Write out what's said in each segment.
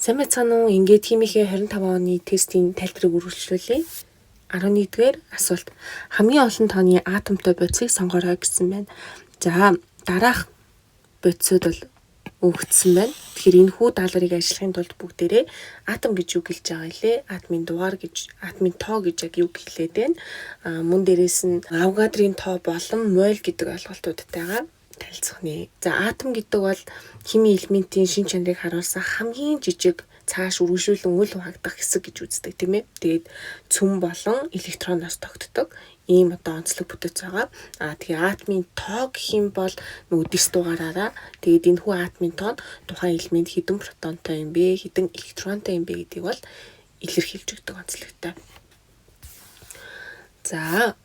Сайн байцгаана уу? Ингээд химийнхээ 25 оны тестийн тайлбарыг үргэлжлүүлье. 11-р асуулт. Хамгийн олон тооны атомтой бодисыг сонгоорой гэсэн байна. За, дараах бодисууд бол өгөгдсөн байна. Тэгэхээр энэ хүү даалгаврыг ажиллахын тулд бүгдээрээ атом гэж юу гэлж байгаа илээ? Атомын дугаар гэж, атомын тоо гэж яг юу гэлээд байна? Мөн дээрээс нь Авогадрийн тоо болон моль гэдэг ойлголтуудтайгаа танилцах нэ. За, атом гэдэг бол химийн элементийн шин чанарыг харуулсан хамгийн жижиг цааш үргэлжлүүлэн үл хуваагдах хэсэг гэж үздэг тийм ээ. Тэгээд цөм болон электроноос тогтдог ийм онцлог бүтэц байгаа. Тэгээ атомын тоо гэх юм бол нөгөө дэс дугаараараа тэгээд энэ хүү атомын тоо тухайн элемент хэдэн протонтой юм бэ, хэдэн электронтой юм бэ гэдгийг бол илэрхийлж өгдөг онцлогтой. За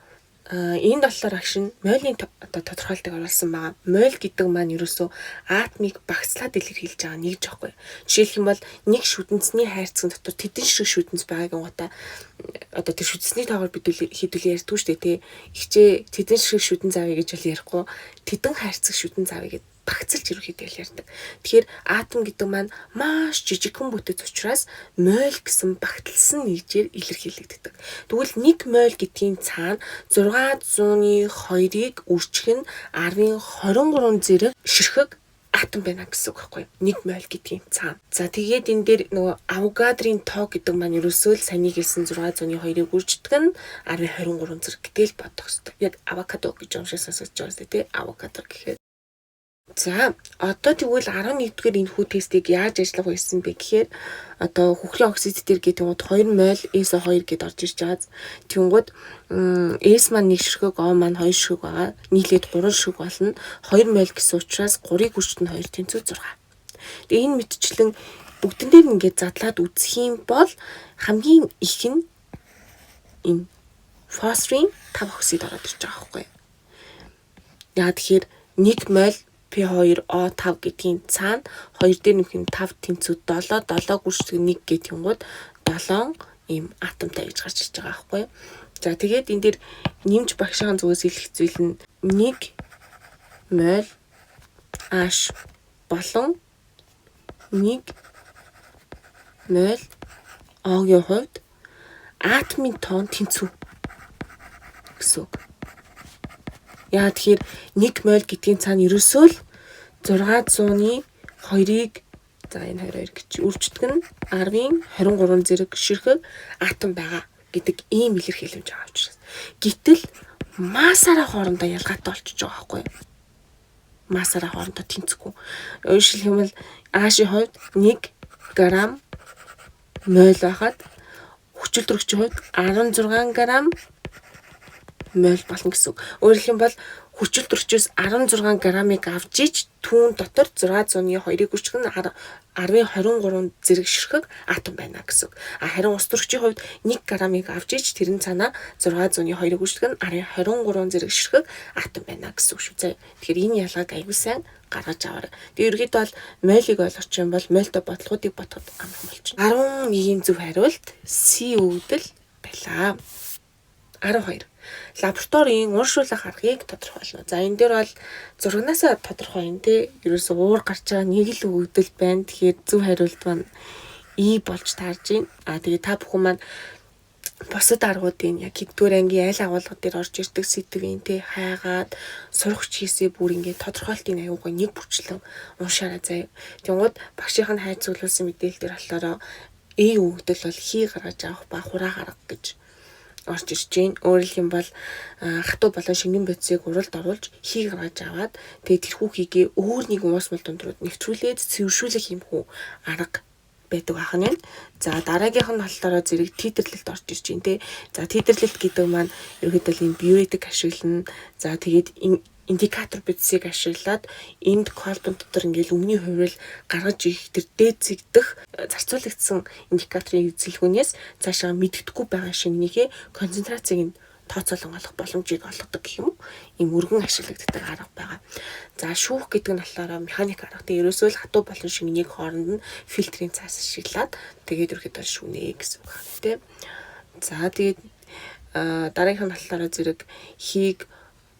энд болохоор агш нь молийн тодорхойлтыг оруулсан байгаа. Моль гэдэг маань ерөөсөө атомыг багцлаад илэрхийлж байгаа нэгж аахгүй. Жишээлх юм бол нэг шүтэнцний хайрцаг дотор тэдэн шиг шүтэнц байгаагийн гутаа одоо тэр шүтэнцний тоогоор бид хэдүүл ярьдгүй шүү дээ тий. Ихчээ тэдэн шиг шүтэн заавь гэж бол ярихгүй. Тэдэн хайрцаг шүтэн заавь гэж багцалж ерөөхдөө ярьдаг. Тэгэхээр атом гэдэг маань маш жижигхэн бүтэц учраас моль гэсэн багталсан нэгжээр илэрхийлэгддэг. Тэгвэл нэг моль гэдгийн цаана 602-ыг үржих нь 1023 зэрэг ширхэг атом байна гэсэн үг байхгүй юу? Нэг моль гэдгийн цаана. За тэгээд энэ дээр нөгөө Авогадрийн тоо гэдэг маань ерөөсөө л саний хэлсэн 602-ыг үрждэг нь 1023 зэрэг гэдгээл бодох хэрэгтэй. Яг авокадо гэж уншиж сонсож байгаа зү тий. Авокадо гэхээр за одоо тэгвэл 11-р энэ хүү тестийг яаж ажиллах вэ гэсэн бэ гэхээр одоо хөхрийн оксид дээр гэдэг 2 моль SO2 гэдээ орж ирж байгаа. Тэнгүүд S маань 1 ширхэг, O маань 2 ширхэг байгаа. Нийлээд 3 ширхэг болно. 2 моль гэсэн учраас 3-ыг үржих нь 2 тэнцүү 6. Тэгээ энэ мэтчлэн бүгдэн дээр ингээд задлаад үзэх юм бол хамгийн их нь энэ фосфорын 5 оксид ороод ирж байгаа байхгүй юу? Яа тэгэхээр 1 моль P2O5 гэдгийн цаана 2 дээр нөх нь 5 тэнцүү 7 7-г үржих 1 гэх юмгууд 7 ийм атомтай гэж гарч ирж байгаа байхгүй юу. За тэгээд энэ дээр нэмж багшийн зүгээс хэлэх зүйл нь 1 моль H болон 1 моль O-гийн хувьд атомын тоон тэнцүү гэсэн үг. Яа тэгэхээр 1 моль гэдгийн цаана ерөөсөө л 600-ны 2-ыг за энэ 22 гэж үрждэг нь 10-23 зэрэг ширхэг атом байгаа гэдэг ийм илэрхийлэмж авч байна. Гэтэл массаараа хоорондоо ялгаатай болчихж байгаа байхгүй юу? Массаараа хоорондоо тэнцэхгүй. Өөрөөр хэлбэл H-ийн хувьд 1 грамм моль байхад хүчил төрөгчийн хувьд 16 грамм моль болно гэсэн үг. Өөрөөр хэлбэл хүчил төрөгчөөс 16 граммыг авч иж түүн дотор 600-ны 2-ыг үржих нь 10-23 зэрэг ширхэг атом байна гэсэн үг. Харин ус төрөгчийн хувьд 1 граммыг авч иж тэрэн цаанаа 600-ны 2-ыг үржих нь 10-23 зэрэг ширхэг атом байна гэсэн үг шүү. Тэгэхээр энэ ялгааг аягүй сайн гаргаж аваарай. Тэгээ ерөөдөө бол молийг ойлгох юм бол мольтой бодлогуудыг бодоход амархан болчихно. 11-ийн зөв хариулт C өгдөл байлаа. 12. Лабораторийн ууршуулах аргыг тодорхойлно. За энэ дээр бол зурагнасаа тодорхой юм те. Ерөөсөө уур гарч байгаа нэг л өгдөл байна. Тэгэхээр зөв хариулт маань E болж таарж байна. Тэгээ та бүхэн маань бусад аргуудын яг хэддүгээр ангийн аль агуулга дээр орж ирдэг сэдвийн те хайгаад сурагч хийсээ бүр ингээд тодорхойлтын аюугаа нэг бүрчлэн уншаарай заяа. Тэнгууд багшийнх нь хайр цуглуулсан мэдээлэл дээр болохоор E өгдөл бол хий гаргаж авах ба хураа гарга гэж орж ирж байна. Өөрөөр хэлбэл хатуу болон шингэн бодисыг уралд оруулж хий гаргаж аваад тэгээд тэрхүү хийгээ өөр нэг уус мал дундрууд нэвтрүүлээд цэвэршүүлэх юм хүү арга байдаг ахна. За дараагийнх нь болохоор зэрэг титрлэлт орж ирж байна те. За титрлэлт гэдэг маань ерөөдөө энэ биоэтик ашиглана. За тэгээд индикатор бодисыг ашиглаад энд колбон дотор ингээл өмнөний хувирал гаргаж ирэх тэр дээд зэгдэх зарцуулагдсан индикаторын эзэлгүүнээс цаашаа мэддэхгүй байгаа шингнийхээ концентрацийг нь тооцоолон олох боломжийг олгодог гэх юм уу? Ийм өргөн ашиглагддаг арга байгаа. За шүүх гэдэг нь болохоор механик арга. Тэгээ ерөөсөө л хатуу болон шингэнийг хооронд нь фильтрийн цаас ашиглаад тэгээд ерөөхдөө шүүнэ гэсэн үг байна тийм. За тэгээд дараагийнх нь болохоор зэрэг хийг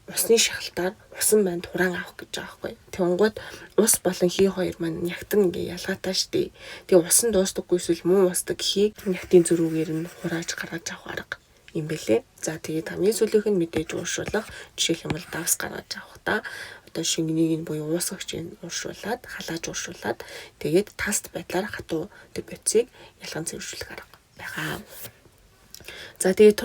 усны шахалтаар усан банд хураан авах гэж байгаа байхгүй. Тэнгууд ус болон хий хоёр маань нягтан ингээ ялгаатай штий. Тэгээ усан дуустдаггүй эсвэл муу устдаг хийг нягтын зөрүүгээр нь хурааж гаргаж авах арга юм бэлээ. За тэгээд хамгийн сүүлийнх нь мэдээж ууршуулах. Жишээлх юм бол давс гаргаж авах та. Одоо шингэнийг нь буюу уусгагчийг ууршуулад, халааж ууршуулад тэгээд таст байдлаар хатуу төв бодисыг ялган цэвэршүүлэх арга байгаа. За тэгээд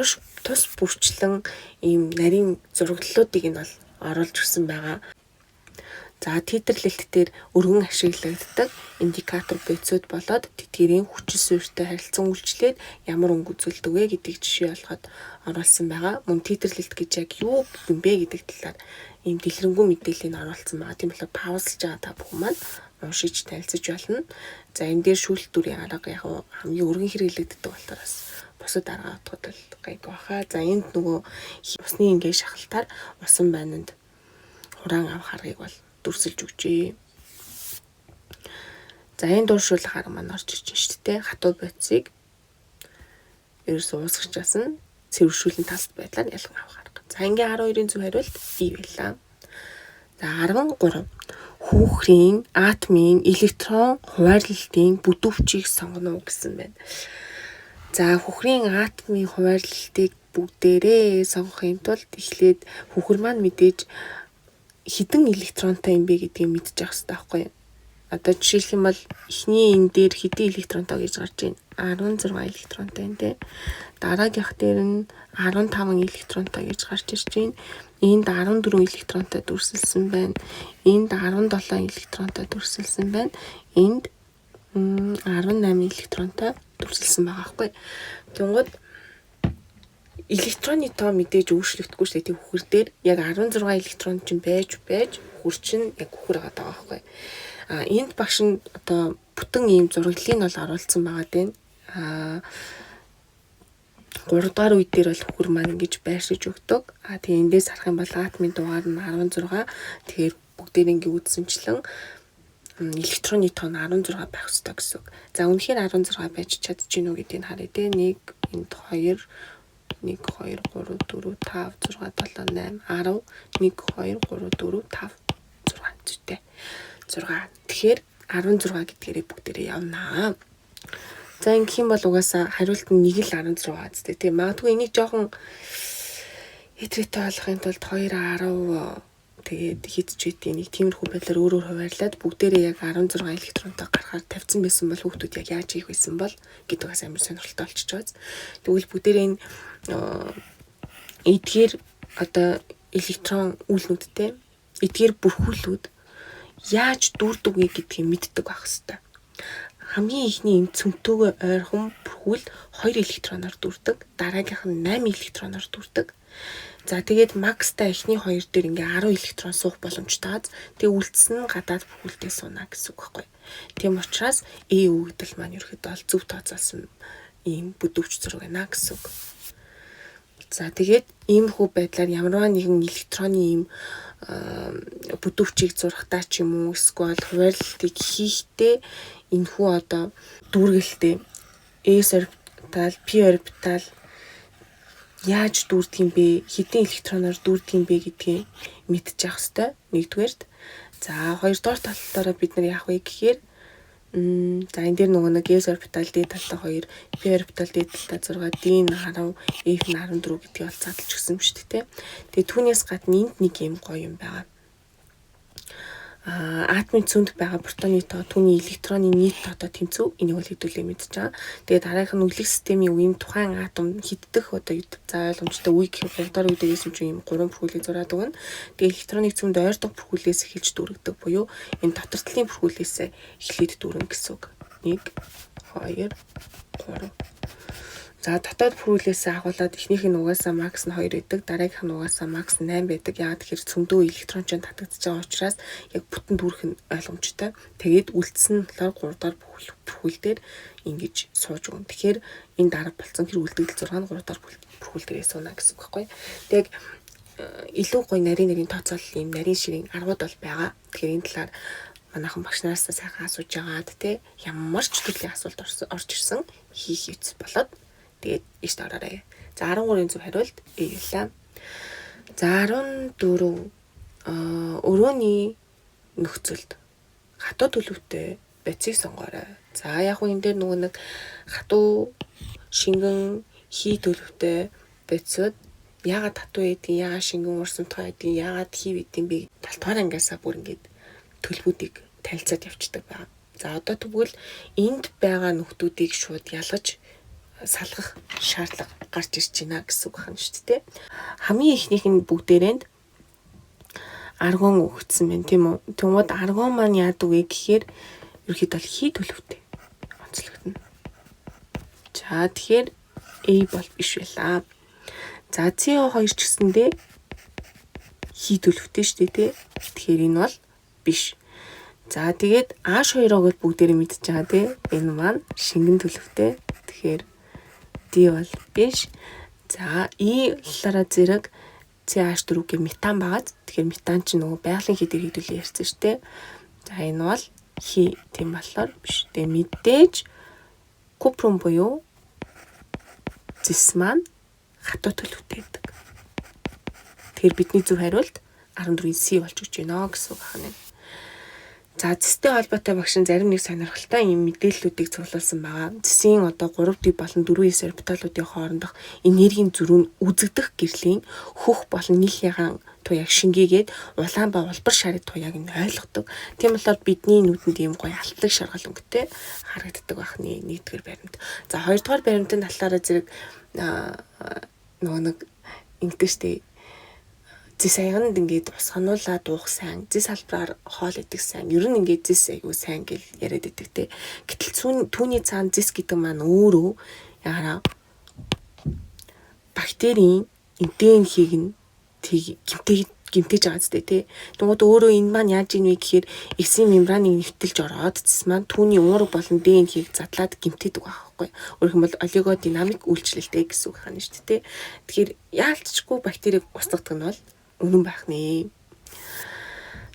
тус бүрчлэн ийм нарийн зураглалуудыг нь бол оруулж өгсөн байгаа. За титрлэлт дээр өргөн ашиглагддаг индикатор бодисуд болоод тэтгэрийн хүчин суурьтай харилцан үйлчлээд ямар өнгө үзүүлдэг вэ гэдгийг жишээ олгоод оруулсан байгаа. Мөн титрлэлт гэж яг юу юм бэ гэдэг талаар ийм дэлгэрэнгүй мэдээллийг оруулсан байгаа. Тийм болохоор паузлж байгаа та бүхэн маань уншиж танилцж болно. За энэ дээр шүүлт дүрийн арга яг хамгийн өргөн хэрэглэгддэг болохоор бас бусад арга утгад л гайг баха. За энд нөгөө усны ингээ шахалтаар усан байнанд хураан авах аргыг бол дүрсэлж өгчээ. За энэ дууршуулах арга маань орж ирж байна шүү дээ. Хатуу бодисыг ерөөсөө уусгачаас нь цэвэршүүлэн таст байдлаар ялган авах арга. За ингээ 12-ын зөв хариулт бий байлаа. За 13. Хүүхрийн атомын электрон хуваарлалтын бүдүүвчийг сонгоно гэсэн байна. За хүүхрийн атомын хуваарлалтыг бүгдээрээ сонгохын тулд эхлээд хүүхэр маань мэдээж хэдэн электронтой юм бэ гэдгийг мэдчих хэрэгтэй байхгүй юу? Одоо жишээлх юм бол эхний энэ дээр хэдэн электронтой гэж гарч байна? 16 электронтой энэ. Дараагийнх дээр нь 15 электронтой гэж гарч ирж байна. Энд 14 электронтой дүрсэлсэн байна. Энд 17 электронтой дүрсэлсэн байна. Энд 18 электронтой дүрсэлсэн байгаа байхгүй. Тэнгууд электроны тоо мэдээж өөрчлөгдөхгүй шүү дээ. Тийм хүүхэр дээр яг 16 электрон чинь байж хүүхэр чинь яг хүүхэр байгаа байхгүй. Энд багш нь одоо бүтэн ийм зураглалыг нь бол оруулсан байгаа дээ. 3 дугаар үед дээр бол хүүхэр маань ингэж байршиж өгдөг. Тэгээ эндээс харах юм бол атомын дугаар нь 16. Тэгэхээр бүгдээр ингэ үзсэнчлэн электроны тоо нь 16 байх ёстой гэсэн үг. За үнэхээр 16 байж чадчихэв үү гэдгийг харъя дээ. 1 энд 2 1 2 3 4 5 6 7 8 10 1 2 3 4 5 6. Зүйтэй 6. Тэгэхээр 16 гэдгээрээ бүгдээрээ явнаа. За ингэх юм бол угаасаа хариулт нь 1 л 16 зүтэй. Тэгээ магадгүй энийг жоохон хэтрээтэй болгохын тулд 2 10 тэгээд хийдэж үйт нэг тиймэрхүү байдлаар өөрөөр хуваарлаад бүгдээрээ яг 16 электронтой гарахаар тавьсан байсан бол хүүхдүүд яг яаж хийх байсан бол гэдэг бас амар сонирхолтой болчихж байгаа. Тэгвэл бүгдээрээ энэ эдгээр одоо электрон үйлнүүдтэй эдгээр бүрхүүлүүд яаж дүүрдэг вэ гэдгийг мэддэг байх хэвээр. Хамгийн ихний энэ цөмтөөгөө ойрхон бүрхүүл 2 электроноор дүүрдэг, дараагийнх нь 8 электроноор дүүрдэг. За тэгээд макстай эхний хоёр дээр ингээ 10 электрон суух боломжтой. Тэгээ үлдсэн нь гадаад бүрхүүлдээ сууна гэсэн үг байхгүй. Тийм учраас өгдөл маань ерөөхдөө зөв тооцоолсон ийм бүдүүвч зураг байна гэсэн үг. За тэгээд иймэрхүү байдлаар ямарваа нэгэн электроны ийм бүдүүвчийг зурхтаа ч юм уу эсвэл хуваарлалтыг хийхдээ энэхүү одоо дүүргэлтэй S орбитал, P орбитал яаж дүүрдэг юм бэ? Хэдэн электроноор дүүрдэг юм бэ гэдгийг мэдчих хэвээр нэгдүгээрт. За хоёрдугаар талаараа бид нар яах вэ гэхээр за энэ дээр нөгөө нэг S орбитал D талтай 2, P орбитал D талтай 6, D нь 10, F нь 14 гэдгийг бол задлж өгсөн шүү дээ. Тэгээ түүнээс гадна энд нэг юм гоё юм байгаа. Атомын цөнд байгаа протоны тоо түүний электроны нийт тоотоо тэнцүү энийг бол хэдүүлээ мэдж байгаа. Тэгээд дараагийнх нь нүглэх системийн үеийн тухайн атом хиддэх одоо за ойлгомжтой үе гэх богдоор үдээс юм чи юм 3 бүрхүүлийг зураад өгнө. Тэгээд электроныг цөмд ойрдог бүрхүүлээс эхэлж дүүргдэг буюу энэ дотор талын бүрхүүлээс эхлээд дүүрнэ гэсэн үг. 1 2 3. За дотоод бүрхүүлээс агуулад эхнийх нь угаасаа макс нь 2 байдаг, дараагийнх нь угаасаа макс 8 байдаг. Яагаад тэгэхээр цөмдөө электрон ч татагдчихж байгаа учраас яг бүтэн дүүрэх нь ойлгомжтой. Тэгээд үлдсэн нь болохоор 3 дахь бүрхүүл дээр ингэж сууж өгнө. Тэгэхээр энэ дарга болсон хэр үлдэгдэл 6 нь 3 дахь бүрхүүл дээрээ сууна гэсэн үг байхгүй. Тэгээд илүү гоё нарийн тооцоолол юм нарийн ширийн аргууд бол байгаа. Тэгэхээр энэ талаар манайхан багш нараас сайхан асууж байгаад те ямар ч төрлийн асуулт орж ирсэн хийх хэвц болоод тэгээд ийш дараарай. За 13-ын зөв хариулт A байлаа. За 14 өрөөний нөхцөлд хатуу төлөвтэй байцыг сонгоорой. За яг уу энэ дээр нөгөө нэг хатуу шингэн хий төлөвтэй байцуд яагаад хатуу байдгийг, яагаад шингэн уурсамтгай байдгийг, яагаад хий байдгийг би талтгаар ангиасаа бүр ингээд төлбүүдийг танилцаад явчихдаг байна. За одоо тэгвэл энд байгаа нөхдүүдийг шууд ялгаж салгах шаардлага гарч ирж байна гэсэн үг байна шүү дээ. Хамгийн ихнийх нь бүгдээрээ аргон өгсөн байна тийм үү. Тэгмээд аргон маань яадаг вэ гэхээр ерөөхдөө хий төлөвтэй онцлогдно. За тэгэхээр A бол биш байлаа. За CO2 ч гэсэндээ хий төлөвтэй шүү дээ тий. Тэгэхээр энэ бол биш. За тэгээд H2-ыг бүгдээрээ мэдчихэж байгаа тий. Энэ маань шингэн төлөвтэй. Тэгэхээр D бол биш. За E талаараа зэрэг CH4-гийн метан багаз. Тэгэхээр метан ч нөгөө байгалийн хий дээр хэдүүлээ ярьсан шүү дээ. За энэ бол хий тийм болохоор биш. Тэгээ мэдээж купрум буюу зис маань хатуу төлөвтэй байдаг. Тэгэхээр бидний зөв хариулт 14-ийн C болж өгч байна гэсэн үг байна. За зистэй холбоотой багш нь зарим нэг сонирхолтой юм мэдээллүүдийг цуглуулсан байгаа. Зисийн одоо 3D болон 4S орбиталуудын хоорондох энергийн зөрүү нь үзэгдэх гэрлийн хөх болон нийлхийгаан туяаг шингээгээд улаан ба улбар шарын туяаг нь ойлгодог. Тийм болохоор бидний нүдэнд ийм гоё алтдаг шаргал өнгөтэй харагддаг бахны нэгдүгээр баримт. За хоёрдугаар баримтын талаараа зэрэг нөгөө нэг ингэдэг штеп. Зис аянд ингээд ус хонуулаад уух сайн, зис салбараар хоол идэх сайн. Ер нь ингээд зис аягүй сайн гэж яриад байдаг те. Гэтэл түүний цаана зис гэдэг маань өөрөө яараа бактерийн ДНХ-ийг нь гимтэж байгаа зү те. Тэгвэл өөрөө энэ маань яаж ийн вэ гэхээр эсийн мембраныг нэвтэлж ороод зис маань түүний уурга болон ДНХ-ийг задлаад гимтээдэг байхгүй. Өөрөөр хэлбэл олигодинамик үйлчлэлтэй гэсэн үг хаана шүү дээ. Тэгэхээр яалтчгүй бактерийг устгадаг нь бол үнэн байх нэ.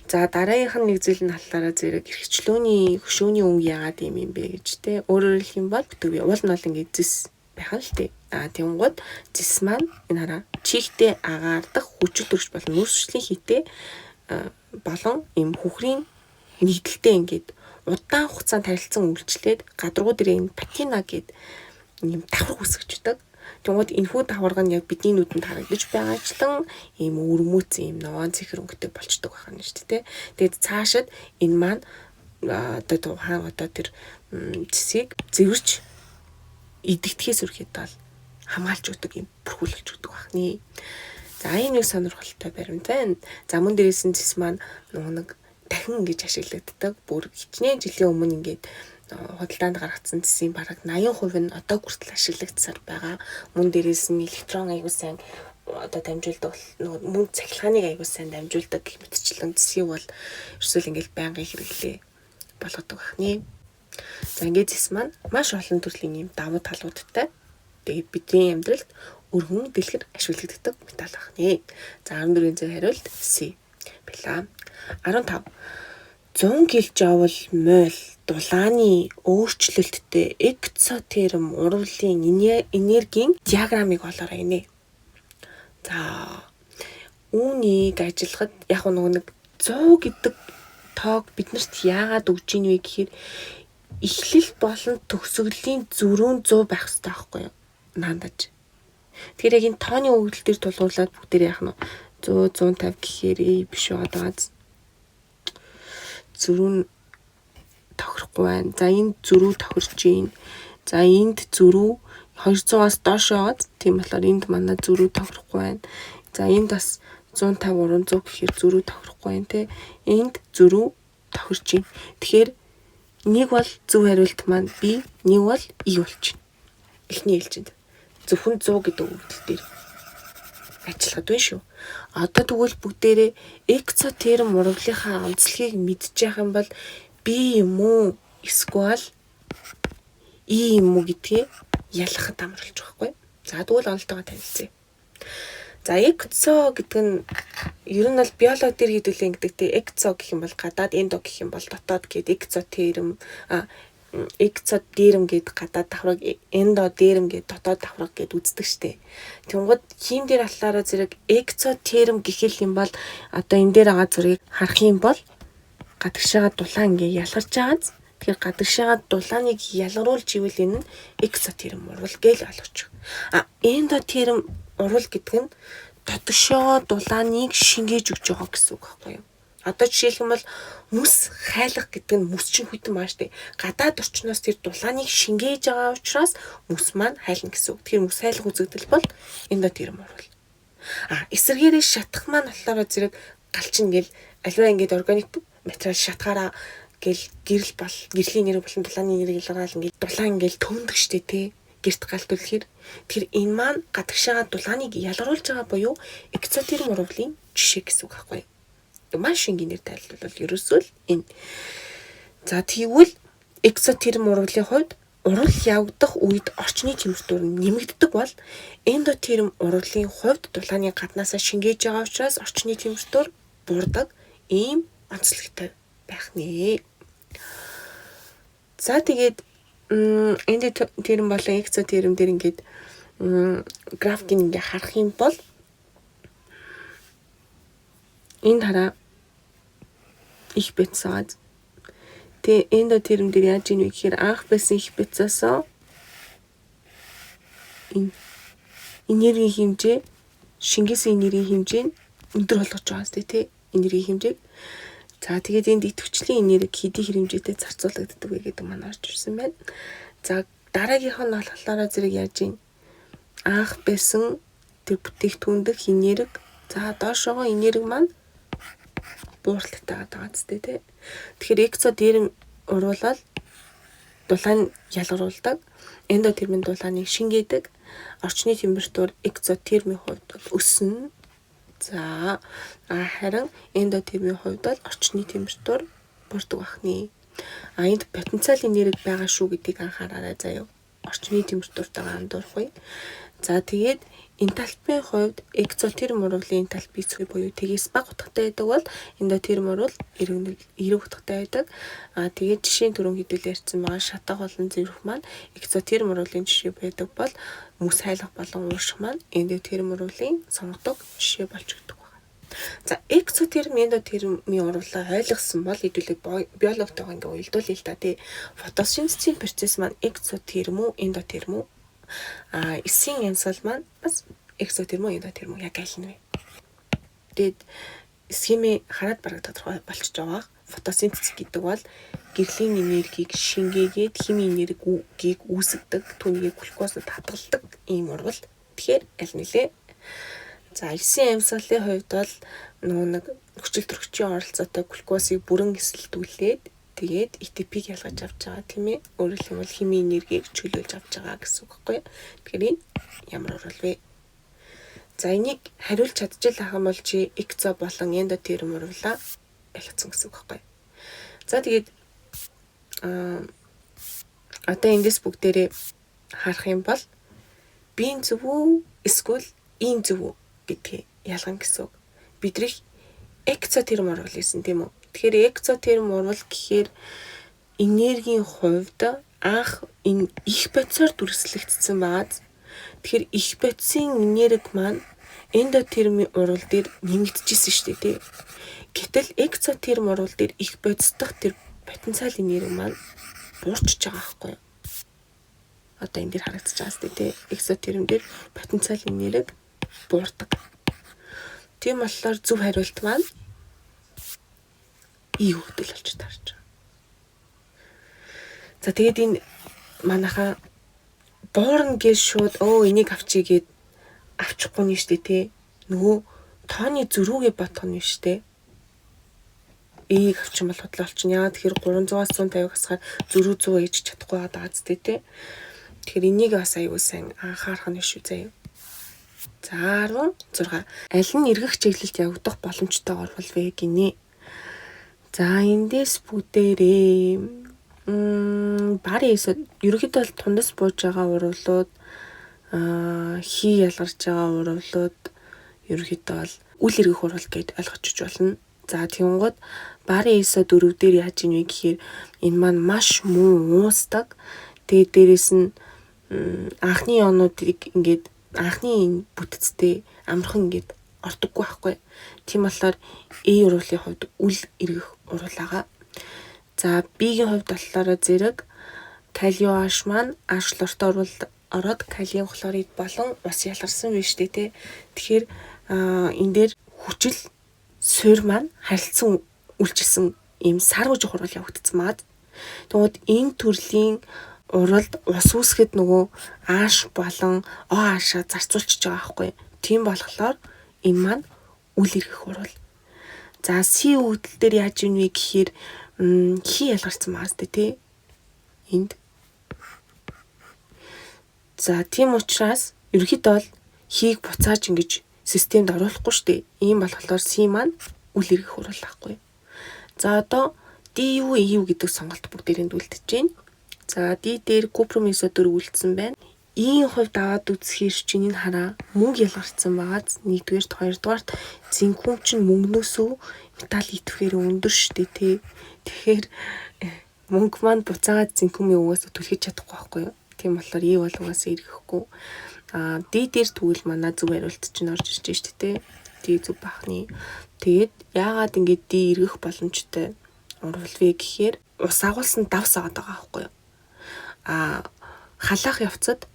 За дараагийнх нь нэг зүйл нь талаараа зэрэг эрхчлөөний хөшөөний өнгө яагаад юм бэ гэж те. Өөрөөр хэлэх юм бол битүүр уул нь бол ингээд зис байх л те. Тэнгууд зис маань энэ хараа чихтэй агаардаг хүчил төрш болон нүүрсвчлийн хийтэй болон ийм хүхрийн нэгдэлтэй ингээд удаан хугацаанд харилцан үйлчлээд гадаргуу дээр энэ патина гэд ийм давхар үсгэж өгдөг. Тэгвэл энэхүү давхарга нь яг бидний нүдэнд харагдаж байгаачлан ийм өрмөц ийм ногоон цэхэр өнгөтэй болчдөг байна шүү дээ. Тэгээд цаашид энэ маань одоо тухайн одоо тэр зэсийг зэвэрч идэгдэхээс үргэлж бол хамгаалж өгдөг юм бүрхүүлж өгдөг байна. За энэ нэг сонирхолтой баримт байна. За мөн дээрээс нь зэс маань нэг дахин ингэж ашиглагддаг. Бүр хичнээн жилийн өмнө ингээд худалдаанд гаргацсан зэсийн бараг 80% нь одоо хүртэл ашиглагдсаар байгаа. Мөн дээрээс нь электрон аягүй сайн одоо дамжуулдаг нөгөө мөн цахилгааныг аягүй сайн дамжуулдаг гэх мэтчлэн зэсийг бол ерөөсөө ингээл байнгын хэрэглээ болгодог байна. За ингээд зэс маань маш олон төрлийн юм давуу талуудтай. Тэгээд бидний амьдралд өргөн дэлгэр ашиглагддаг металл байна. За 14-ийн зөв хариулт C байлаа. 15 100 кJ моль дулааны өөрчлөлттэй экзотерм урвалын энергийн диаграммыг олоорой нэ. За үүнийг ажиллахад яг нэг 100 гэдэг тоог биднэрт яагаад өгж ийн вэ гэхээр эхлэл болон төгсгөлийн зөрүүн 100 байх хэрэгтэй байхгүй юу? Наандаж. Тэгэхээр яг энэ тооны өгөгдөл дээр тулгуурлаад бүгдээр яах нь 100 150 гэхээр биш байгаа. Зөрүү тохирохгүй байна. За энд зөрүү тохирч байна. За энд зөрүү 200-аас доош байгаа. Тийм болохоор энд манай зөрүү тохирохгүй байна. За энд бас 150 300 гэхээр зөрүү тохирохгүй байна те. Энд зөрүү тохирч байна. Тэгэхээр нэг бол зөв хариулт маань B, нэг бол E болж байна. Эхний ээлжинд зөвхөн 100 гэдэг өгөгдөл дээр ажиллахад байна шүү. Одоо тэгвэл бүгдээрээ экзотерм урвалынхаа онцлогийг мэдчих юм бол B юм уу эсвэл E юм уу гэдгийг ялгахад амарлаж байгаа хгүй. За тэгвэл онолтойгоо танилцъя. За экзо гэдэг нь ер нь бол биологи дээр хэдүүлэн гэдэг те экзо гэх юм бол гадаад, эндо гэх юм бол дотоод гэдэг экзотерм экзодерм гэд гадаад давхраг, эндодерм гэд дотоод давхраг гэд үздэг штэ. Тэнгууд хийм дээр аллаараа зэрэг экзотерм гэх юм бол одоо энэ дээр байгаа зургийг харах юм бол гадагшаага дулаан ингээ ялгарч байгааз. Тэгэхээр гадагшаага дулааныг ялгаруулж ивэл энэ нь экзотерм урвал гэж ойлгочих. Эндотерм урвал гэдэг нь дотгошоо дулааныг шингээж өгч байгаа гэсэн үг байхгүй юу? Одоо жишээлх юм бол мүс хайлах гэдэг нь мүс чинь хүйтэн маа штэ. Гадаад орчноос тэр дулааныг шингээж байгаа учраас мүс маань хайлна гэсэн үг. Тэгэхээр мүс хайлах үзэгдэл бол эндотерм урвал. Эсвэргээрээ шатах маань болохоор зэрэг галчин гэл аливаа ингээд органик материал шатгаараа гэл гэрэл бол гэрлийн нэр болон дулааны нэрийг илгаал ингээд дулаан ингээд төвндөг штэ тий. Гэрт галтуулахэр тэр энэ маань гадагшаага дулааныг ялгаруулж байгаа буюу экзотерм урвалын жишээ гэсэн үг байхгүй юу? Маш энгийн нэр тайлбарлал ерөөсөө л энэ. За тэгвэл экзотерм урвалын хувьд урвал явагдах үед орчны температур нэмэгддэг бол эндотерм урвалын хувьд дулааны гаднаасаа шингээж байгаа учраас орчны температур буурдаг ийм онцлогтой байх нэ. За тэгээд эндотерм болон экзотерм дээр ингээд график ингээ харах юм бол энэ хараа их бэцээд тэгээ эндотерм дээр яаж ийн вэ гэхээр анх байсан их бэцээсөө энэ энергийн хэмжээ шингээсэн энергийн хэмжээ нь өндөр болгож байгаа сте тий энергийн хэмжээг. За тэгээд энд идэвхжлийн энерги хэдий хэмжээтэй зарцуулагддаг вэ гэдэг маань орж ирсэн байна. За дараагийнх нь болохоор зэрэг яаж ийн анх байсан тэр бүтээгдэхүүн дэх энерги за доошоогоо энерги маань бууралтайгаа байгаа зү тий. Тэгэхээр экзотерм урвал дулаан ялгаруулдаг, эндотермын дулааныг шингээдэг, орчны температур экзотермийн хувьд бол өснө. За харин эндотермийн хувьд бол орчны температур буурдаг бахны. Энд потенциал энерги байгаа шүү гэдгийг анхаараарай заяа. Орчны температуртайгаа андуурахгүй. За тэгээд энтальпийн хувьд экзотерм урвалын энтальпи буюу тэгээс бага утгатай байдаг бол эндотерм урвал эрэг утгатай байдаг. Тэгээд жишээ түрүүн хэдүүлээ ярьсан байгаа шатах болон зэрвэх маань экзотерм урвалын жишээ байдаг бол мүс хайлах болон ууших маань эндотерм урвалын сонгодог жишээ болж өгдөг байна. За экзотерм эндотермийн урвалаа ойлгосон бол хэдүүлээ биологтойгоо ингээ уялдуулъя л да тий. Фотосинтезийн процесс маань экзотерм үү эндотерм үү? Эсийн амьсгал маань бас экзотерм үү эндотерм үү яг аль нь вэ? Тэгээд схемээ хараад бараг тодорхой болчихж байгаа. Фотосинтез гэдэг бол гэрлийн энергийг шингээгээд химийн энергийг үүсгэдэг, түүнийг глюкозод хадгалдаг ийм урвал. Тэгэхээр аль нэлээ? За эсийн амьсгалын хувьд бол нэг хүчил төрөгчийн оролцоотой глюкозыг бүрэн эсэлдүүлээд тэгээд ATP-г ялгаж авч байгаа тийм ээ. Өөрөөр хэлбэл химийн энергийг чөлөөлж авч байгаа гэсэн үг байхгүй юу? Тэгэхээр энэ ямар урвал вэ? За энийг хариулж чадчихлаа хам бол чи экзо болон эндотерм урвалаа ойлгоцсон гэсэн үг байхгүй юу? За тэгээд одоо эндээс бүгдээрээ харах юм бол биеийн зөв үү эсвэл ийм зөв үү гэдгийг ялгана гэсэн үг. Бидрих экзотерм урвал гэсэн тийм үү? Тэгэхээр экзотерм урвал гэхээр энергийн хувьд анх энэ их бодисоор дүрслэгдсэн байгааз тэгэхээр их бодисын энерги маань эндотермийн урвал дээр нэмэгдэжсэн шүү дээ тий. Гэтэл экзотерм урвал дээр их бодисдох тэр потенциал энерги маань буурчж байгаа байхгүй юу? Одоо энэ дээр харагдаж байгаа сте тий. Экзотерм дээр потенциал энерги буурдаг. Тийм болохоор зөв хариулт маань хөвдөл болж таарч байгаа. За тэгээд энэ манайхаа буурна гэж шууд энийг авчий гэд авчихгүй нь штэ тий. Нөгөө тооны зөрүүгээ бодох нь штэ. Эийг авчих юм бол худлаа олчихно. Яагаад тэгэхээр 300-аас 150 хасгаар зөрүү 100 ээж чадахгүй байгаа зү тий. Тэгэхээр энийг бас аюул сайн анхаарах нь шүү заяа. За 16. Аль нь эргэх чиглэлд явагдах боломжтой орвол вэ гинэ. За эндээс бүгдээрээ барийн эсэд ерөнхийдөө бол тундас бууж байгаа урвлууд хий ялгарч байгаа урвлууд ерөнхийдөө бол үл эргэх урвал гэд ойлгочих болно. За тэгэнгүүт барын ISO 4 дээр яаж ийн вэ гэхээр энэ маань маш муу уусдаг. Тэгээд дээрэс нь анхны онуудыг ингээд анхны энэ бүтцтэй амархан ингээд ортоггүй байхгүй. Тийм болохоор A урвалын хувьд үл эргэх урвал байгаа. За B-ийн хувьд болохоор зэрэг калиум H маань H хлортой урвалд ороод калиум хлорид болон ус ялгарсан байна шүү дээ тий. Тэгэхээр энэ дээр хүчил суурь маань харилцан үйлчилсэн ийм сар гожих урвал явагдсан маад. Тэгвэл энэ төрлийн уралд ус үүсгэхэд нөгөө H болон OH зарцуулчихж байгаа байхгүй. Тийм болохоор энэ маань үл эргэх урвал. За C өвдөл дээр яаж юм вэ гэхээр хий ялгарсан маас тий. Энд. За тийм учраас ерөнхийдөө бол хийг буцааж ингэж системд оруулахгүй шүү дээ. Ийм болохоор C маань үл эргэх урвал байхгүй. За одоо DU EU гэдэг сонголт бүгдээрээ үлдэж байна. За D дээр купрум ISO 4 үлдсэн байна. E-ийн хувьд аваад үзэхээр чинь энэ хараа мөнгө ялгарсан байгаа. Нэгдүгээрт, хоёрдугаарт зинхүүм чинь мөнгнөөсөө металл идэвхээр өндөр шүү дээ тий. Тэгэхээр мөнгө маань буцаагаад зинхүүмийн угаасаа түлхэж чадахгүй байхгүй юу? Тийм болохоор E бол угаасаа эргэхгүй. D дээр тэгвэл манай зөв хариулт чинь орж ирж шүү дээ тий. D зөв бахны. Тэгээд яагаад ингэж D эргэх боломжтой урвал вэ гэхээр ус агуулсан давс аваад байгаа байхгүй юу? Халаах явцад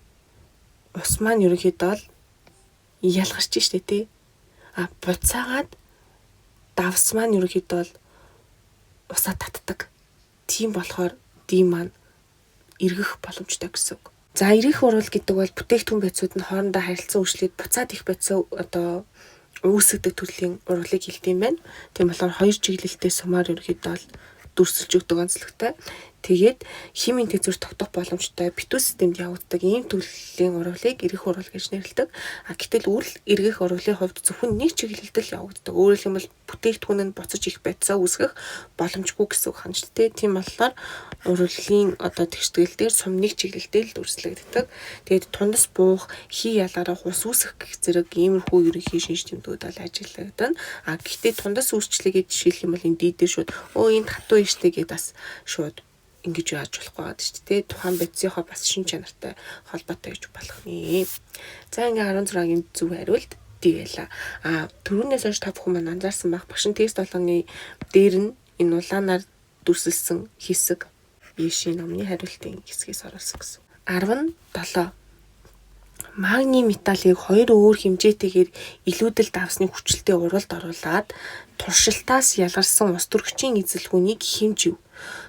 ус маань ерөнхийдөө л ялгарч штэ тий. Буцаагаад давс маань ерөнхийдөө л усаа татдаг. Тийм болохоор D маань эргэх боломжтой гэсэн үг. За эргэх урвал гэдэг бол бүтээгдэхүүн байцууд нь хоорондоо харилцан үйлчлээд буцаад их байцаа одоо үүсгдэг төрлийн урвалыг хэлдэм байна. Тийм болохоор хоёр чиглэлтэй сумаар ерөнхийдөө л дүрсэлж өгдөг онцлогтой. Тэгээд химийн тэзвэр тогтох боломжтой битүү системд явагддаг ийм төрлийн урвалыг эргэх урвал гэж нэрлэдэг. Гэтэл үл эргэх урвалын хувьд зөвхөн нэг чиглэлд л явагддаг. Өөрөөр хэлбэл бүтээгдэхүүн нь буцаж их байцаа үүсгэх боломжгүй гэсэн үг хань шүү дээ. Тийм болохоор урвалын одоо тэгштгэл дээр сум нэг чиглэлдээ л дүрслэгддэг. Тэгээд тундас буух, хий ялгарах, ус үүсгэх гэх зэрэг иймэрхүү ерөнхий шинж тэмдгүүд бол ажиглагдана. Гэхдээ тундас үүсчлэгээ жишээлх юм бол энэ дийдэр шууд энд хатуу ийштэй гэдээ бас шууд ингэж яаж болох байгаад шүү дээ. Тухайн байцсийнхаа бас шин чанартай холбоотой гэж болох нэ. За ингээ 16-гийн зөв хариулт D байла. Түрүүнээс хойш та бүхэн маань анзаарсан байх багшин тест болгоны дээр нь энэ улаанаар дүрсэлсэн хэсэг Ешийн номны хариултын хэсгээс оруулсан гэсэн. 17. Магний металлыг хоёр өөр хэмжээтэйгээр илүүдэл давсны хүчилтэй уралд оруулаад туршилтаас ялгарсан ус төрөгчийн эзэлхүүнийг хэмжив.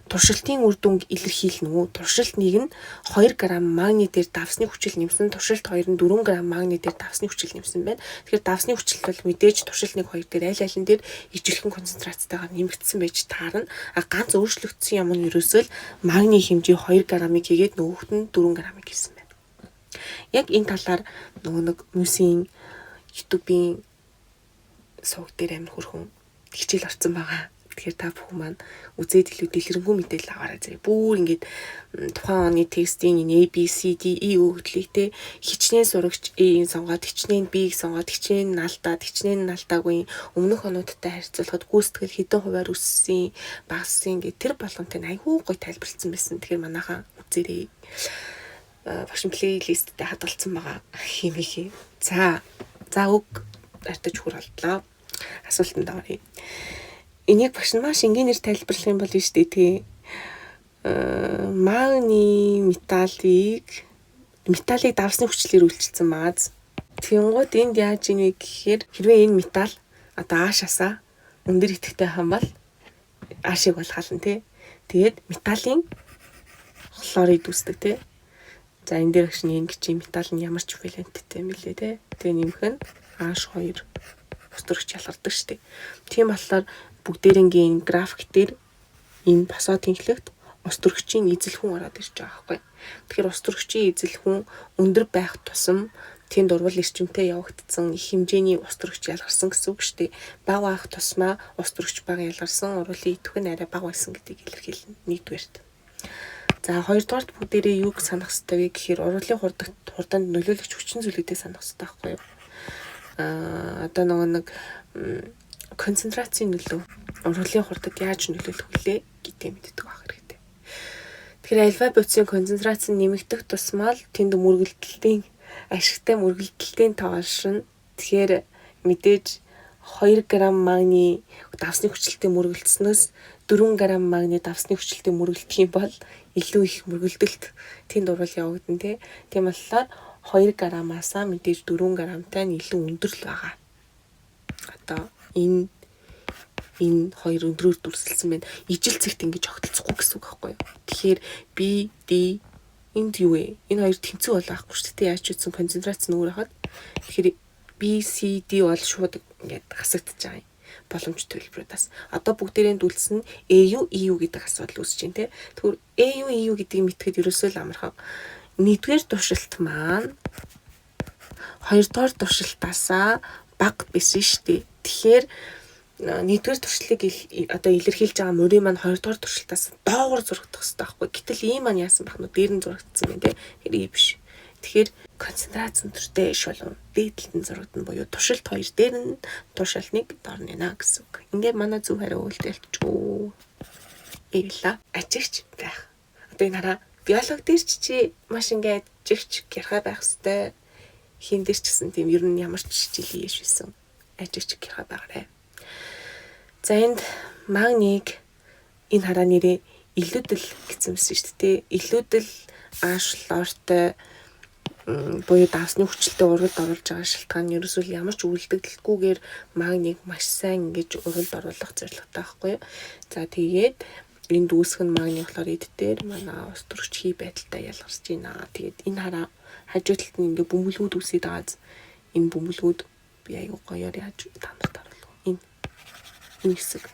Туршилтын үр дүнг илэрхийлнэ үү? Туршилт 1 нь 2 г магний дээр давсны хүчил нэмсэн, туршилт 2 нь 4 г магний дээр давсны хүчил нэмсэн байна. Тэгэхээр давсны хүчил бол мэдээж туршилт 1 2 дээр аль алин дээр ижилхэн концентрацтайгаар нэмэгдсэн байж таарна. Ганц өөрчлөгдсөн юм нь ерөөсөө л магний хэмжээ 2 г-ыг хийгээд нөгөөхт нь 4 г гэсэн байна. Яг энэ талаар нөгөө нэг мөсийн YouTube-ийн сувг дээр амир хөрхөн хичээл орсон байгаа. Тэгэхээр та бүхэн маань үзээд илүү дэлгэрэнгүй мэдээлэл аваарай зэрэг. Бүр ингээд тухайн оны текстийн A B C D E өгдлийг те хичнээн сурагч A-ийн сонгоод хичнээн B-ийг сонгоод хичнээн налдаагүй өмнөх онуудтай харьцуулахад гүйцэтгэл хэдэн хувиар өссөн, багассан гэх тэр болгонтой айгүй гоё тайлбарлсан байсан. Тэгэхээр манайхаа үзээрэй. Багш плейлисттэй хадгалсан байгаа хэмээх. За үг артаж хүрэлтлээ. Асуултанд оръё. Энийг багш маш энгийнээр тайлбарлах юм бол нь шүү дээ тий. Магний металлыг давсны хүчлээр үйлчилсэн мааз. Тэнгууд энд яаж ийн вэ гэхээр хэрвээ энэ металл одоо аашаасаа өндөр идэвхтэй хам бол аашиг бол хална тий. Тэгээд металлын хлорид үүсдэг тий. За энэ дээр агш нэг чи металл нь ямар ч валенттэй юм лээ тий. Тэгээ нэмэх нь H2 устөрөгч ялгардаг шүү дээ. Тийм болохоор бүгдээрингийн график дээр энэ босоо тэнхлэгт ус төрөгчийн эзэлхүүн ороод ирж байгаа байхгүй. Тэгэхээр ус төрөгчийн эзэлхүүн өндөр байх тусам тэнд урвал эрчимтэй явагдсан их хэмжээний ус төрөгч ялгарсан гэсэн үг шүү дээ. Бага байх тусмаа ус төрөгч бага ялгарсан, урвалын идэвх нь арай бага байсан гэдгийг илэрхийлнэ. Нэгдүгээрт. За хоёрдугаарт бүгдээрээ юуг санах хэрэгтэй вэ гэхээр урвалын хурданд нөлөөлөгч хүчин зүйлүүдээ санах хэрэгтэй байхгүй юу? Одоо нэг концентрацийн нөлөө ургуулын хурдад яаж нөлөөлөх вүлээ гэдгийг мэддэг байх хэрэгтэй. Тэгэхээр альва бодисын концентрац нь нэмэгдэх тусмаа л тэнд мөргөлдөлтийн ашигтай мөргөлдөлтийн тоошин тэгэхээр мэдээж 2 г магний давсны хүчлэлтэд мөргөлдснөөс 4 г магний давсны хүчлэлтэд мөргөлдөх юм бол илүү их мөргөлдөлт тэнд урвал явагдана тий. Тийм болохоор 2 г-аас мэдээж 4 г-тай нь илүү өндөр л байгаа. Одоо энэ хоёр өндрөөр дүрсэлсэн байна. Ижил цэгт ингэж огтлцохгүй гэсэн үг байхгүй юу? Тэгэхээр B, D энд юу вэ? Энэ хоёр тэнцүү бол байхгүй шүү дээ. Яаж ч үсэн концентрац нь өөр хахад. Тэгэхээр B, C, D бол шууд ингээд хасагдчих байгаа юм. Боломжтой хэлбэрүүдээс. Одоо бүгдээрээ дүлсэн AU, EU гэдэг асуудал үүсэж байна те. Тэгэхээр AU, EU гэдгийг мэдхэд ерөөсөө л амархан. Нэгдүгээр туршилт маань хоёрдугаар туршилтаасаа бага биш шүү дээ. Тэгэхээр нэгдүгээр туршлыг одоо илэрхийлж байгаа мөрийн маань хоёрдугаар туршилтаас доогуур зурагдах хэрэгтэй байхгүй. Гэтэл ийм маань яасан бах нь дээр нь зурагдсан байна те. Тэгэхээр ийм биш. Тэгэхээр концентрац өндөртэй иш болон дээдлэлтэн зурагдана буюу туршилт 2 дээр нь туршилт 1 дор нэнэ гэсэн үг. Ингээд манай зөв хариу үйлдэлчихөө. Эвла ажигч байх. Одоо энэ хараа биолог дээр чи маш ингээд жигч гэрхай байх хэвээр хин дээр ч гэсэн тийм ер нь ямар ч жилийн яш байсан. Ажигч гэрхай байгаарэ. За энд магниг энэ хараа нэрээ илүүдэл гэсэн юмсэн шүү дээ. Илүүдэл аашлортой буюу давсны хүчлэлтэд уралд оруулж байгаа шалтгаан нь ерөөсөө ямар ч үйлдэлгүйгээр магниг маш сайн ингэж уралд оруулах зорилготой байхгүй юу. За тэгээд энд үүсгэн магний болохоор эд дээр манай ус төрөгч хий байдалтай ялгарч байна. Тэгээд энэ хараа хажуу талд нь ингээ бөмбөлгүүд үсээд байгаа. Энэ бөмбөлгүүд би аягүй гоёор яаж танарт харуулв. Энэ хэсэг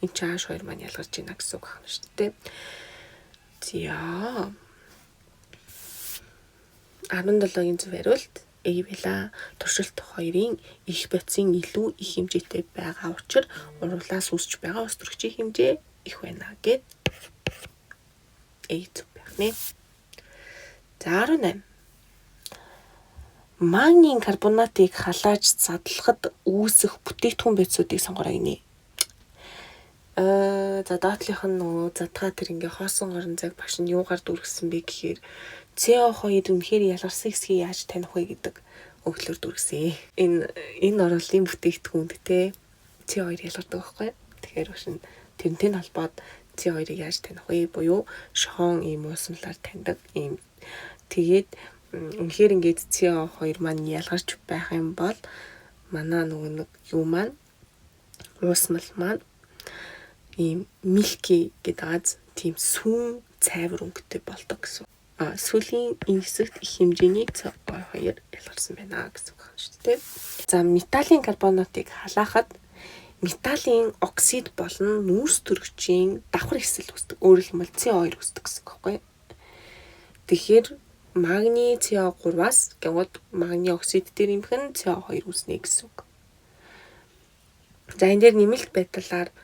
энэ чааш хоёр маань ялгарч байна гэсэн үг байна шүү дээ. За 17-гийн зөв хариулт A байла. Туршилт 2-ын их бодисын илүү их хэмжээтэй байгаа учраас урвалаас үүсч байгаа ус төрөгчийн хэмжээ их байна гэд A зөв байх нэ. За 18. Магнийн карбонатыг халааж задлахад үүсэх бүтээгдэхүүн байцуудыг сонгороо гинэ. За доотлих нь нөгөө задгаа тэр ингээ хоосон орон зайг багш нь юугаар дүргсэн бэ гэхээр CO2 үнэхээр ялгарсан хэсгийг яаж таних вэ гэдэг өглөөр дүргсэн. Энэ оруулалтын бүтээгдэхүүнд те CO2 ялгардаг байхгүй. Тэгэхээр багш нь тэрнтэй холбоод CO2-ыг яаж таних вэ буюу шохон ийм уусмлаар таньдаг ийм. Тэгээд үнэхээр ингээд CO2 маань ялгарч байх юм бол манай нөгөө нэг юу маань уусмал маань ийм milky гэдэг аз тийм сүүн цайвар өнгөтэй болдог гэсэн. Сүүлийн энэ хэсэгт их хэмжээний CO2 ялгарсан байна гэсэн үг байна шүү дээ. За металлын карбонатыг халаахад металлын оксид болон нүүрс төрөгчийн давхар эсэл үүсдэг. Өөрөөр хэлбэл CO2 үүсдэг гэсэн үг байхгүй. Тэгэхээр магний CO3-аас гингод магний оксид дээр нэмэх нь CO2 үүснэ гэсэн үг. За энэ дээр нэмэлт байдлаар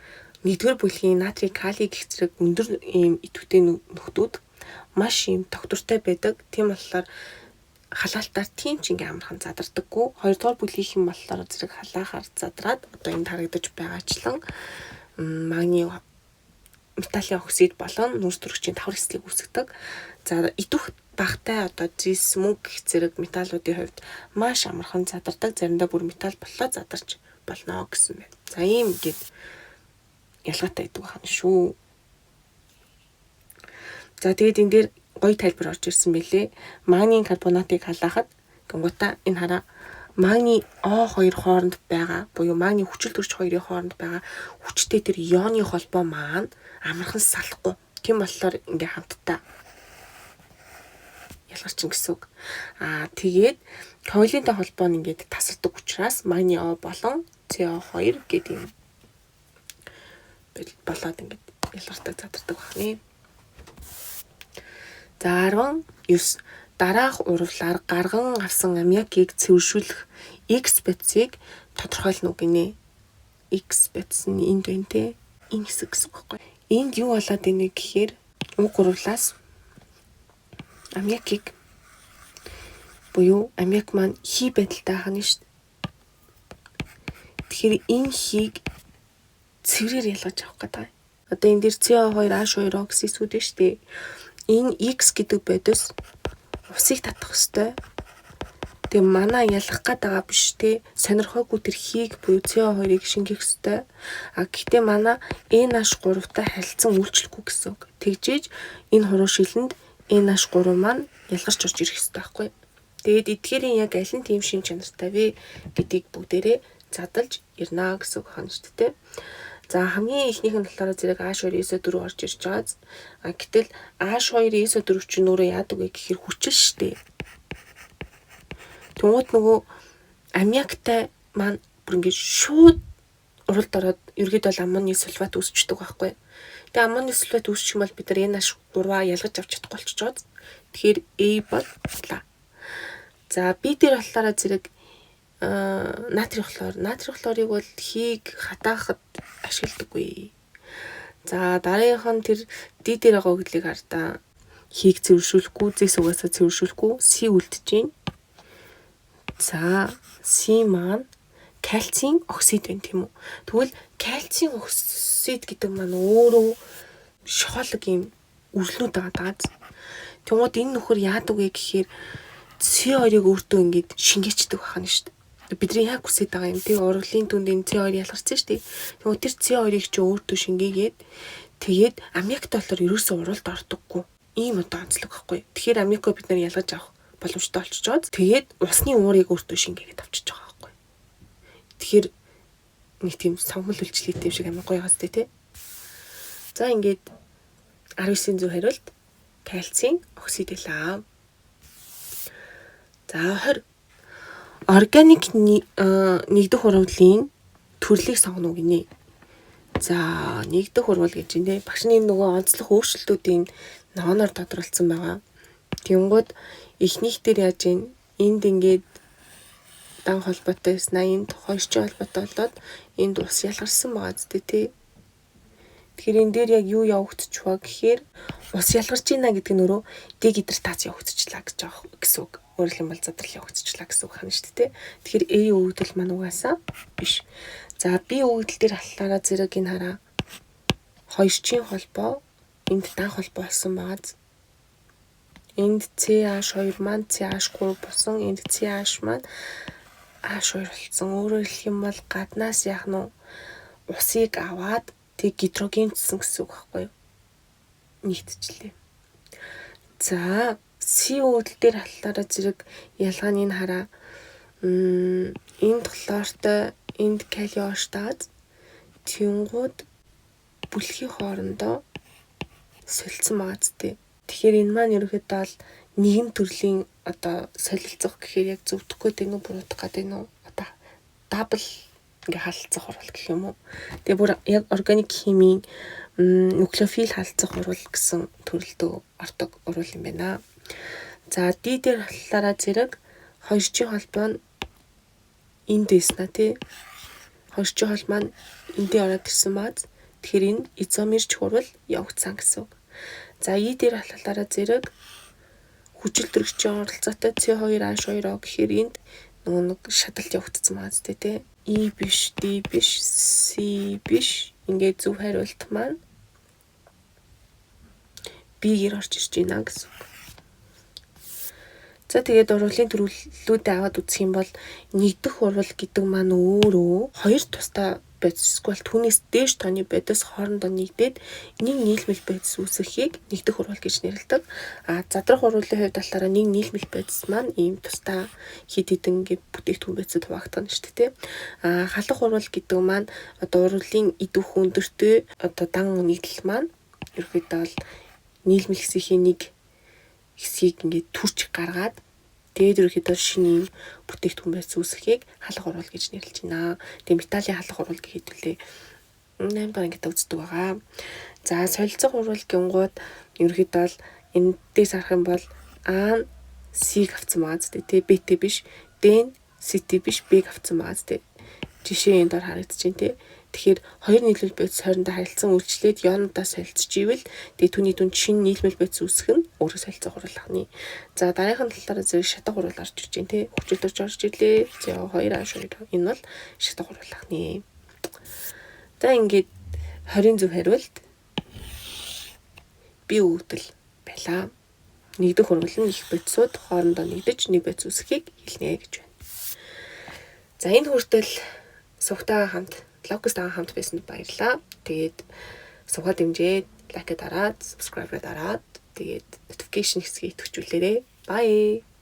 нэгдүгээр бүлгийн натрий, калий гэх зэрэг өндөр ийм идэвхтэй нөхдүүд маш ийм тогтвортой байдаг. Тийм болохоор халаалтаар тийм ч ингээм амархан задардаггүй. Хоёрдугаар бүлгийнх нь болохоор зэрэг халаахаар задраад одоо энд харагдаж байгаачлан магний металлын оксид болон нүүрс төрөгчийн давхар эслийг үүсгэдэг. За идэвх багтай одоо зис мөнгө гэх зэрэг металлуудын хувьд маш амархан задардаг. Заримдаа бүр металл боллоо задарч болно гэсэн байна. За ийм гээд ялгаатай гэдэг байна шүү. За тэгээд энэ дээр гоё тайлбар орж ирсэн мэлээ. Магнийн карбонатыг халаахад гингута энэ хараа магний O2 хооронд байгаа буюу магний хүчил төрч хоёрын хооронд байгаа хүчтэй тэр ионы холбоо маань амархан салахгүй. Тийм болохоор ингээ хамтдаа ялгарчин гэсэн үг. Тэгээд коилинтэй холбоо нь ингээд тасардаг учраас магний O болон CO2 гэдэг юм болоод ингээд ялгардаг задардаг байна. За 19 дараах урвалаар гарган авсан аммиакийг цэвэршүүлэх X бодисыг тодорхойлно гинэ. X бодис нь энд байна те. Энэ хэсэг гэсэн үг байхгүй. Энд юу болоод байна гэхээр уг урвалаас аммиакийг буюу аммиак маань хий байдалтай хана шүү дээ. Тэгэхээр энэ хийг цэврээр ялгаж авах гэдэг. Одоо энэ дээр CO2H2O гэсэн эсүүд байна шүү дээ. Энэ X гэдэг бодис усыг татах ёстой. Тэгээ манай ялгах гээд байгаа биш те. Сонирхоогүй тэр хийг буюу CO2-ыг шингэх ёстой. Гэхдээ манай NH3-тай харилцан үйлчлэхгүй гэсэн үг. Тэгжээж энэ хуруу шилэнд NH3 маань ялгарч орж ирэх ёстой байхгүй. Тэгээд эдгээрийн яг аль нь тийм шин чанартай вэ гэдгийг бүгдээрээ задалж ирнэ гэсэн үг хаана шүү дээ. За хамгийн ихнийх нь болохоор зэрэг H2SO4 орж ирж байгаа. Гэтэл H2SO4 чинь өөрөө яадаг вэ гэхээр хүчил штэ. Тэнгууд нөгөө аммиактай маань бүр ингэж шууд уралд ороод ерөөд бол аммоны сульфат үүсчдэг байхгүй. Тэгээ аммоны сульфат үүсчих юм бол бид нар NH3-аа ялгаж авч чадахгүй болчихж байгаа. Тэгэхээр A бол лаа. За B дээр болохоор зэрэг натрий хлорыг бол хийг хатаахад ашигладаггүй. За дараагийнх нь тэр D дээр байгаа үгдлийг хар та. Хийг цэвэршүүлэхгүй, зэс угаасаа цэвэршүүлэхгүй, C үлдэж байна. За C маань кальцийн оксид байна тийм үү. Тэгвэл кальцийн оксид гэдэг маань өөрөө шохолог юм үрлнүүд байгаа даа. Тэгмээд энэ нөхөр яадаг вэ гэхээр CO2-ыг өөртөө ингэж шингээчдэг байна шүү дээ. Бидний яг хүсэж байгаа юм тий урлагийн түнд энэ CO2 ялгарсан шүү дээ. Тэгмээд тэр CO2-ыг чи өөртөө шингээгээд тэгээд аммиактай болохоор ерөөсөө уралд ордоггүй. Ийм одоо онцлог байхгүй. Тэгэхээр аммиакоо бид нар ялгаж авах боломжтой болчихж байгаа. Тэгээд усны уурыг өөртөө шингээгээд авчиж байгаа байхгүй. Тэгэхээр нэг тийм самхал үйлчлэгтэй юм шиг амар гоё хастай тий. За ингээд 19-ийн зөв хариулт кальцийн оксид байлаа. За 20 органик нэгдэх урвалын төрлийг сонгоно гинэ. За нэгдэх урвал гэж энэ багшны нөгөө онцлог өөрчлөлтүүдийн нооноор тодорхойлсон байгаа. Тэнгууд эхнийх дээр яаж ийн энд ингээд дан холбоотой эснаа энд хойшчин холбоотой болоод энд ус ялгарсан байгаа зү тий. Тэгэхээр энэ дээр яг юу явагдчихваа гэхээр ус ялгарч ийна гэдэг нь өөрөө дегидратац явагдчихлаа гэж байгаа гэсэн үг. Өөрөөр хэлбэл задрал явагдчихлаа гэсэн үг хана шүү дээ. Тэгэхээр A өгөгдөл маань угаасаа биш. За B өгөгдөл дээр халахаараа зэрэг энэ хараа хойшчин холбоо энд дан холбоо болсон байгаа. Энд CH2 маань CH3 болсон. Энд CH маань H2 болсон. Өөрөөр хэлэх юм бол гаднаас яах нь усыг аваад тэг гидрогенчсэн гэсэн үг байхгүй юу? Нийтчлээ. За C өгөгдөл дээр халахаараа зэрэг ялгааны нь хараа. Энд хлортой, энд калиоштаз тэнгууд бүлгийн хоорондоо солилцсон байгаа зү. Тэгэхээр энэ маань ерөөхдөө бол нэгэн төрлийн одоо солилцох гэхээр яг зөвдөхгүй дээ нү буруудах гэдэг нү одоо дабл ингээ халцах урвал гэх юм уу. Тэгээ бүр яг органик химийн нуклеофил халцах урвал гэсэн төрөлдөө ордог урвал юм байна. За D дээр халлаараа зэрэг хойшчин холбоо нь энд дэснэ тий. Хойшчин хол маань эндээ ороод ирсэн бааз. Тэгэхээр энэ изомерч хурвал явагдсан гэсэн үг. За E дээр халлаараа зэрэг хүчил төрөгчийн оролцоотой C2H2O гэхээр энд нэг шаталт явагдсан бааз тий. E биш, D биш, C биш. Ингээд зөв хариулт маань B-гээр орж ирж байна гэсэн үг. За тэгээд урвалын төрөллүүдээ аваад үзэх юм бол нэгдэх урвал гэдэг маань өөрөө хоёр тусдаа бодисгүй бол түүнээс дээш тооны бодис хоорондоо нэгдээд нэг нийлмэл бодис үүсгэхийг нэгдэх урвал гэж нэрлэдэг. Задрах урвалын хувьд болохоор нэг нийлмэл бодис маань ийм тусдаа хид хідэн ингээд бүтээгдэхүүн бодисод хуваагдана шүү дээ. Халах урвал гэдэг маань одоо урвалын идэх өндөртэй одоо дан нэгдэл маань ерөөдөө бол нийлмэл хэсгийн нэг хэсгийг ингээд түрч гаргаад тэгээд ерөөхдөө шинэ бүтээгдэхүүн байц үүсгэхийг халах урвал гэж нэрлэж байна. Тэгээд металлын халах урвал гэхэд үлээ 8 дахь ангид үздэг байгаа. За солилцох урвал гингууд ерөөхдөө бол эндээс харах юм бол А нь C-г авсан байгаа зү тэ Б-т биш, Д нь C-т биш, Б-г авсан байгаа зү. Жишээ энд дор харагдаж байна тэ. Тэгэхээр хоёр нийлмэл бодис хоорондоо харилцан үйлчлээд яонуудаа солилцож ивэл тэгээ түүний дүнд шинэ нийлмэл бодис үүсэх нь өөрөө солилцоо хуруулахны. За дараагийн талаараа зэрэг шатаг хуруул орж ирж байна те. Хүчилтөрч орж ирлээ. За 2 энэ бол шатаг хуруулахны. За ингээд 20 зөв хариулт би үүдэл байлаа. Нэгдэх хуруул нь их бодисууд хоорондоо нэгдэж нэг бодис үүсэхийг хэлнэ гэж байна. За энэ хүртэл сувгтайгаа хамт локустайгаа хамт байсанд баярлалаа. Тэгээд сувгаа дэмжээд лайк дараад, subscribe дараад тэгээд notification хэсгийг төвчүүлээрэй. Bye.